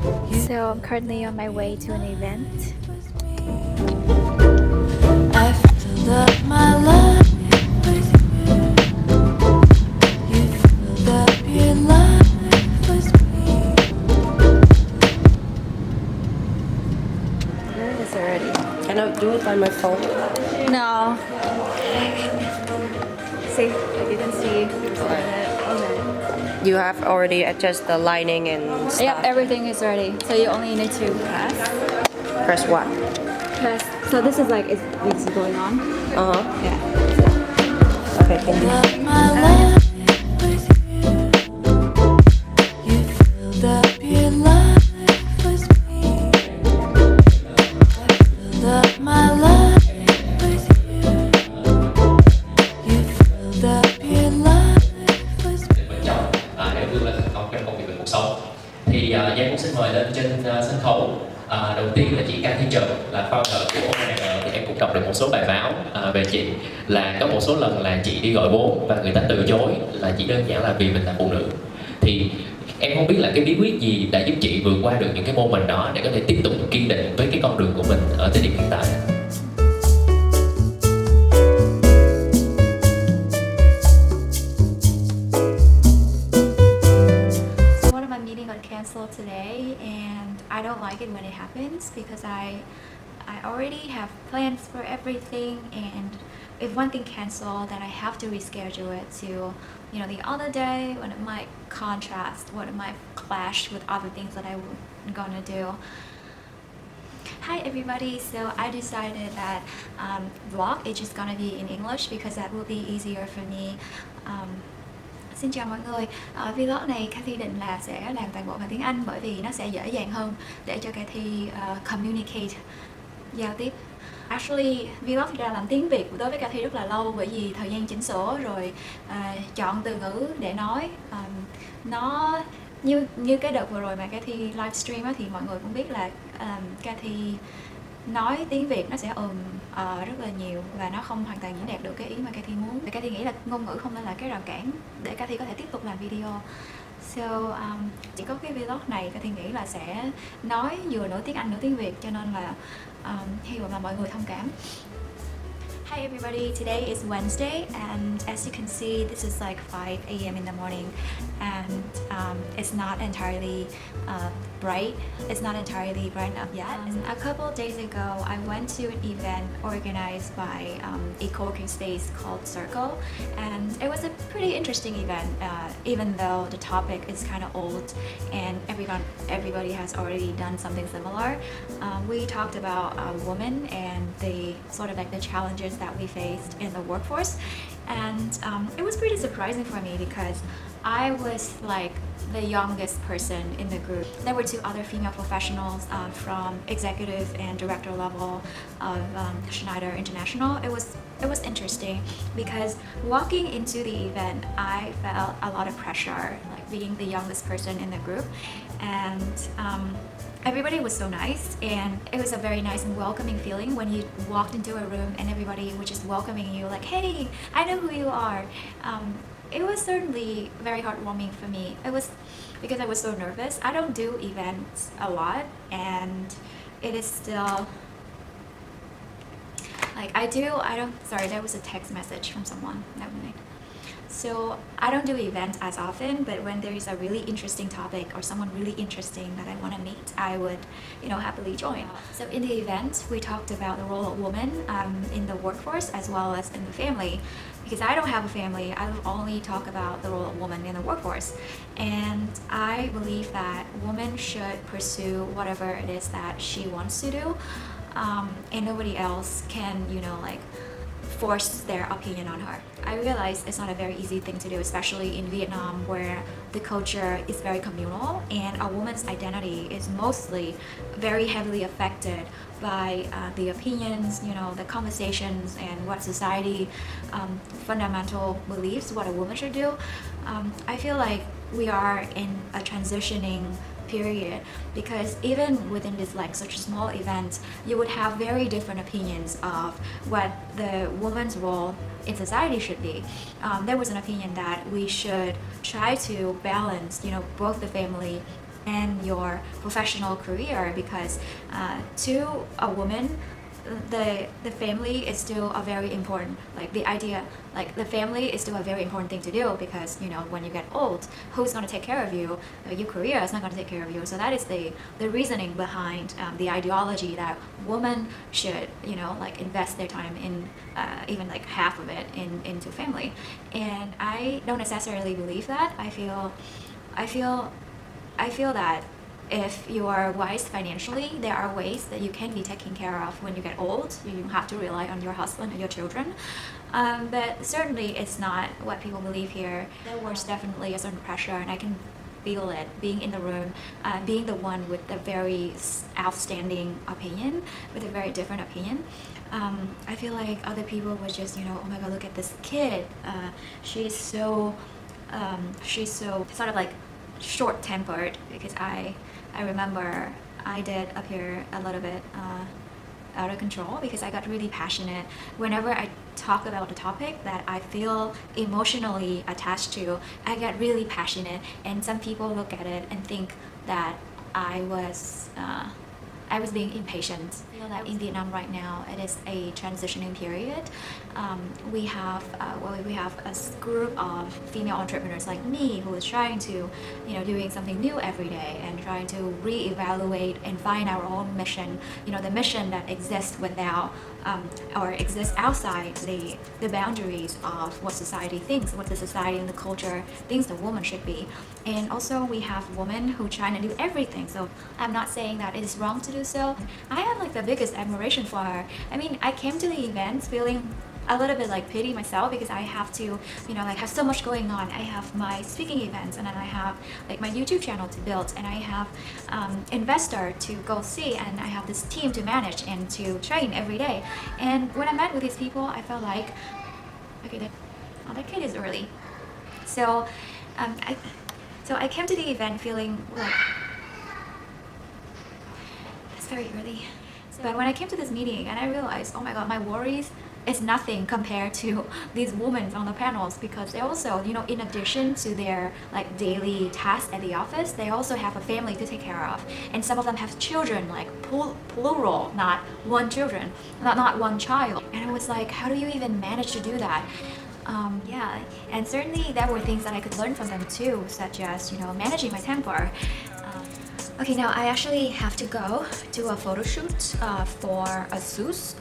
So I'm currently on my way to an event. I filled up my life with you. You filled up your life with me. Where is it already? Can I do it by my phone? No. See, I didn't see. Okay. You have already adjusted the lining and stuff. Yep, everything is ready. So you only need to press. Press what? Press. So this is like it's going on. Uh-huh. Yeah. Okay, can you? Up my life with you. You filled up your life with me. I filled up my life with you. You filled up your life with me. Quan trọng để vươn lên thành công trong công việc và cuộc sống. Thì Giang cũng xin mời lên trên sân khấu. Đầu tiên là chị Cathy là founder của Ngày, thì em cũng đọc được một số bài báo về chị, là có một số lần là chị đi gọi vốn và người ta từ chối là chỉ đơn giản là vì mình là phụ nữ. Thì em không biết là cái bí quyết gì đã giúp chị vượt qua được những cái moment đó để có thể tiếp tục kiên định với cái con đường của mình ở thời điểm hiện tại. One of my meetings got canceled today, and I don't like it when it happens because I already have plans for everything, and if one thing cancel, then I have to reschedule it to the other day when it might contrast, what it might clash with other things that I'm gonna do. Hi everybody, so I decided that vlog is just gonna be in English because that will be easier for me. Xin chào mọi người, vlog này Cathy định là sẽ làm toàn bộ bằng tiếng Anh bởi vì nó sẽ dễ dàng hơn để cho Cathy communicate, giao tiếp. Actually, vlog ra làm tiếng Việt đối với Cathy rất là lâu bởi vì thời gian chỉnh sửa rồi chọn từ ngữ để nói. Nó như cái đợt vừa rồi mà Cathy livestream á, thì mọi người cũng biết là Cathy nói tiếng Việt nó sẽ rất là nhiều và nó không hoàn toàn diễn đạt được cái ý mà Cathy muốn. Và Cathy nghĩ là ngôn ngữ không nên là cái rào cản để Cathy có thể tiếp tục làm video. So chỉ có cái vlog này Cathy nghĩ là sẽ nói vừa nửa tiếng Anh nửa tiếng Việt, cho nên là hy vọng là mọi người thông cảm. Hi everybody, today is Wednesday, and as you can see, this is like 5 a.m. in the morning, and it's not entirely bright. It's not entirely bright enough yet. A couple of days ago, I went to an event organized by a co-working space called Circle, and it was a pretty interesting event, even though the topic is kind of old and everybody has already done something similar. We talked about women and the sort of like the challenges that we faced in the workforce, and it was pretty surprising for me because I was like the youngest person in the group. There were two other female professionals from executive and director level of Schneider International. It was interesting because walking into the event, I felt a lot of pressure, like being the youngest person in the group, and everybody was so nice, and it was a very nice and welcoming feeling when you walked into a room and everybody was just welcoming you like, hey, I know who you are. It was certainly very heartwarming for me. It was because I was so nervous. I don't do events a lot, and it is still like I don't, sorry, there was a text message from someone. Never mind. So I don't do events as often, but when there is a really interesting topic or someone really interesting that I want to meet, I would, happily join. So in the event, we talked about the role of women in the workforce as well as in the family. Because I don't have a family, I will only talk about the role of women in the workforce. And I believe that women should pursue whatever it is that she wants to do, and nobody else can, force their opinion on her. I realize it's not a very easy thing to do, especially in Vietnam where the culture is very communal and a woman's identity is mostly very heavily affected by the opinions, the conversations and what society fundamental beliefs what a woman should do. I feel like we are in a transitioning period because even within this like such a small event, you would have very different opinions of what the woman's role in society should be. There was an opinion that we should try to balance, both the family and your professional career, because to a woman, the family is still a very important, like the idea, like the family is still a very important thing to do, because you know, when you get old, who's going to take care of you? Your career is not going to take care of you. So that is the reasoning behind the ideology that women should, you know, like invest their time in, even like half of it into family. And I don't necessarily believe that. I feel that if you are wise financially, there are ways that you can be taken care of when you get old. You don't have to rely on your husband and your children. But certainly it's not what people believe here. There was definitely a certain pressure, and I can feel it being in the room, being the one with a very outstanding opinion, with a very different opinion. I feel like other people were just, you know, oh my god, look at this kid. She's so sort of like short-tempered, because I remember I did appear a little bit out of control, because I got really passionate whenever I talk about a topic that I feel emotionally attached to. I get really passionate, and some people look at it and think that I was being impatient. I feel that in Vietnam right now, it is a transitioning period. We have a group of female entrepreneurs like me who is trying to, you know, doing something new every day and trying to reevaluate and find our own mission. You know, the mission that exists without or exists outside the boundaries of what society thinks, what the society and the culture thinks the woman should be. And also we have women who try to do everything. So I'm not saying that it is wrong to do so. I have like the biggest admiration for her. I mean, I came to the event feeling a little bit like pity myself, because I have to, you know, like have so much going on. I have my speaking events, and then I have like my YouTube channel to build, and I have investor to go see, and I have this team to manage and to train every day. And when I met with these people, I felt like, okay, that kid is early. So I came to the event feeling like it's very early. But when I came to this meeting and I realized, oh my god, my worries is nothing compared to these women on the panels, because they also, you know, in addition to their like daily tasks at the office, they also have a family to take care of, and some of them have children, like plural, not one children, not one child. And I was like, how do you even manage to do that? Yeah, and certainly there were things that I could learn from them too, such as, you know, managing my temper. Okay, now I actually have to go to a photo shoot for ASUS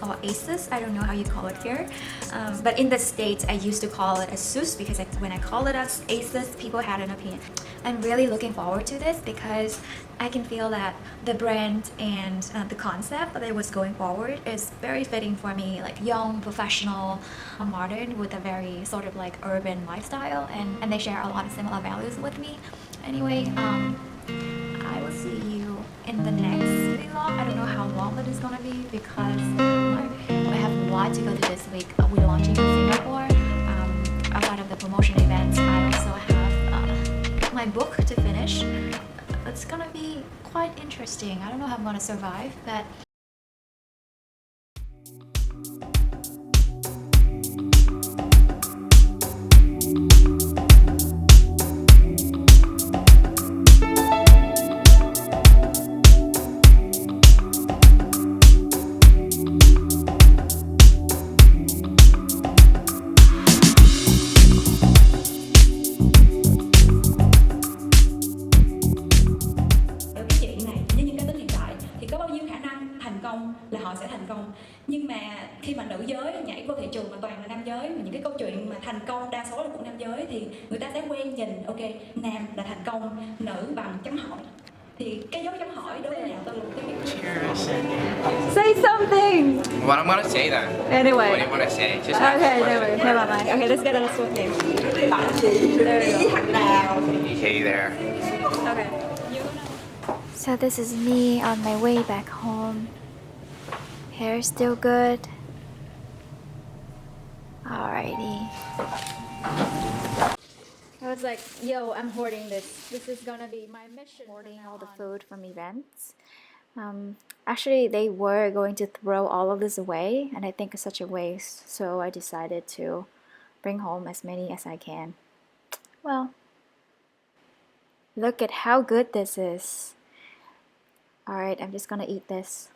or ASUS, I don't know how you call it here. But in the States, I used to call it ASUS, because when I call it as ASUS, people had an opinion. I'm really looking forward to this, because I can feel that the brand and the concept that it was going forward is very fitting for me, like young, professional, modern, with a very sort of like urban lifestyle, and they share a lot of similar values with me. Anyway, I will see you in the next vlog. I don't know how long it is gonna be, because I have a lot to go to this week. We're launching in Singapore. Outside of the promotion events, I also have my book to finish. It's gonna be quite interesting. I don't know how I'm gonna survive, but là họ sẽ thành công. Nhưng mà khi mà nữ giới nhảy vô thị trường mà toàn là nam giới, mà những cái câu chuyện mà thành công đa số là của nam giới, thì người ta sẽ quen nhìn ok, nam là thành công, nữ bằng chấm hỏi. Thì cái dấu chấm hỏi đối với nhà tư là cái việc. Say something! Well, I'm gonna say that. Anyway. What do you want to say? Just Okay, never mind. Okay, let's get on a swim game. There you go. Hey there. Okay. so this is me on my way back home. Hair still good. Alrighty. I was like, yo, I'm hoarding this. This is gonna be my mission. Hoarding all the food from events. Actually, they were going to throw all of this away, and I think it's such a waste. So I decided to bring home as many as I can. Well, Look at how good this is. Alright, I'm just gonna eat this.